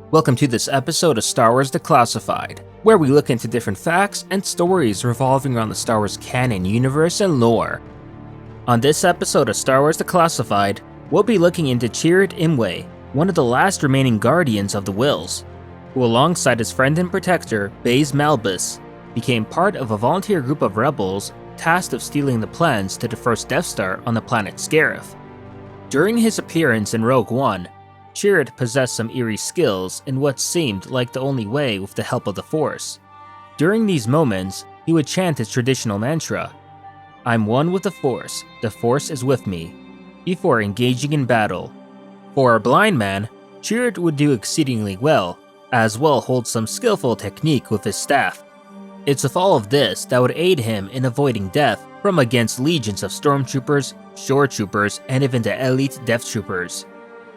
Welcome to this episode of Star Wars Declassified, where we look into different facts and stories revolving around the Star Wars canon universe and lore. On this episode of Star Wars Declassified, we'll be looking into Chirrut Imwe, one of the last remaining guardians of the Whills, who alongside his friend and protector, Baze Malbus, became part of a volunteer group of rebels tasked of stealing the plans to the first Death Star on the planet Scarif. During his appearance in Rogue One, Chirrut possessed some eerie skills in what seemed like the only way with the help of the Force. During these moments, he would chant his traditional mantra, "I'm one with the Force is with me," before engaging in battle. For a blind man, Chirrut would do exceedingly well, as well hold some skillful technique with his staff. It's with all of this that would aid him in avoiding death from against legions of stormtroopers, shore troopers, and even the elite death troopers.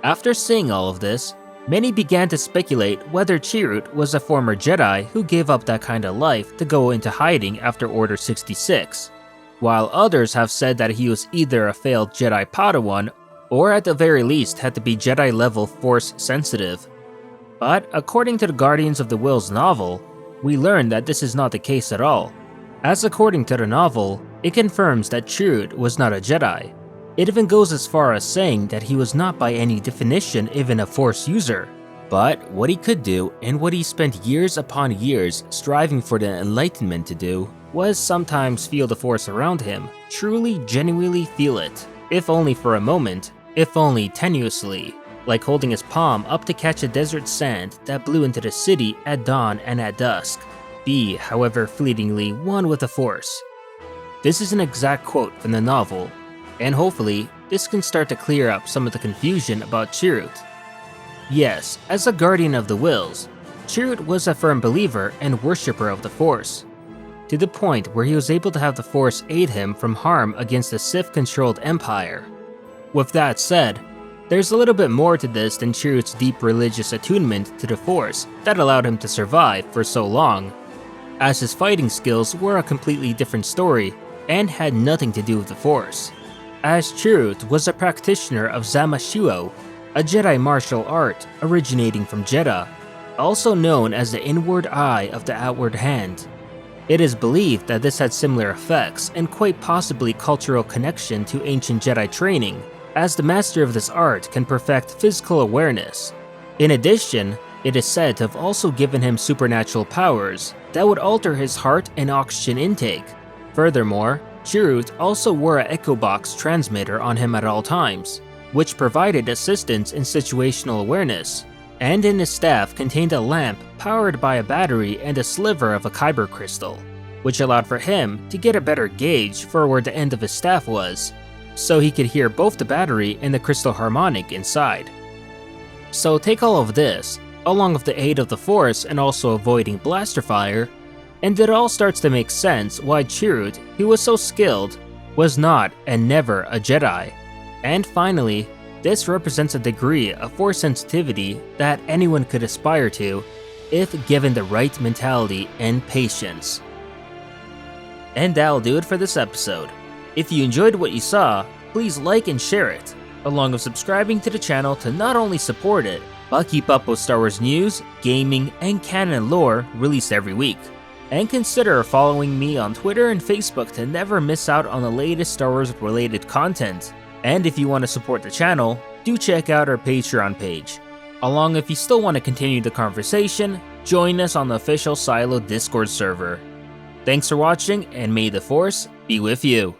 After seeing all of this, many began to speculate whether Chirrut was a former Jedi who gave up that kind of life to go into hiding after Order 66, while others have said that he was either a failed Jedi Padawan or at the very least had to be Jedi-level Force sensitive. But according to the Guardians of the Whills novel, we learn that this is not the case at all, as according to the novel, it confirms that Chirrut was not a Jedi. It even goes as far as saying that he was not by any definition even a Force user. But what he could do, and what he spent years upon years striving for the Enlightenment to do, was sometimes feel the Force around him, truly genuinely feel it, if only for a moment, if only tenuously, like holding his palm up to catch a desert sand that blew into the city at dawn and at dusk, be, however fleetingly, one with the Force. This is an exact quote from the novel, and hopefully, this can start to clear up some of the confusion about Chirrut. Yes, as a guardian of the Whills, Chirrut was a firm believer and worshipper of the Force, to the point where he was able to have the Force aid him from harm against the Sith-controlled Empire. With that said, there's a little bit more to this than Chirrut's deep religious attunement to the Force that allowed him to survive for so long, as his fighting skills were a completely different story and had nothing to do with the Force. As Chirrut was a practitioner of Zamashuo, a Jedi martial art originating from Jedha, also known as the inward eye of the outward hand. It is believed that this had similar effects and quite possibly cultural connection to ancient Jedi training, as the master of this art can perfect physical awareness. In addition, it is said to have also given him supernatural powers that would alter his heart and oxygen intake. Furthermore, Chirrut also wore a Echo Box transmitter on him at all times, which provided assistance in situational awareness, and in his staff contained a lamp powered by a battery and a sliver of a kyber crystal, which allowed for him to get a better gauge for where the end of his staff was, so he could hear both the battery and the crystal harmonic inside. So take all of this, along with the aid of the Force and also avoiding blaster fire, and it all starts to make sense why Chirrut, who was so skilled, was not and never a Jedi. And finally, this represents a degree of Force sensitivity that anyone could aspire to if given the right mentality and patience. And that'll do it for this episode. If you enjoyed what you saw, please like and share it, along with subscribing to the channel to not only support it, but keep up with Star Wars news, gaming, and canon lore released every week. And consider following me on Twitter and Facebook to never miss out on the latest Star Wars related content. And if you want to support the channel, do check out our Patreon page. Along if you still want to continue the conversation, join us on the official Silo Discord server. Thanks for watching, and may the Force be with you.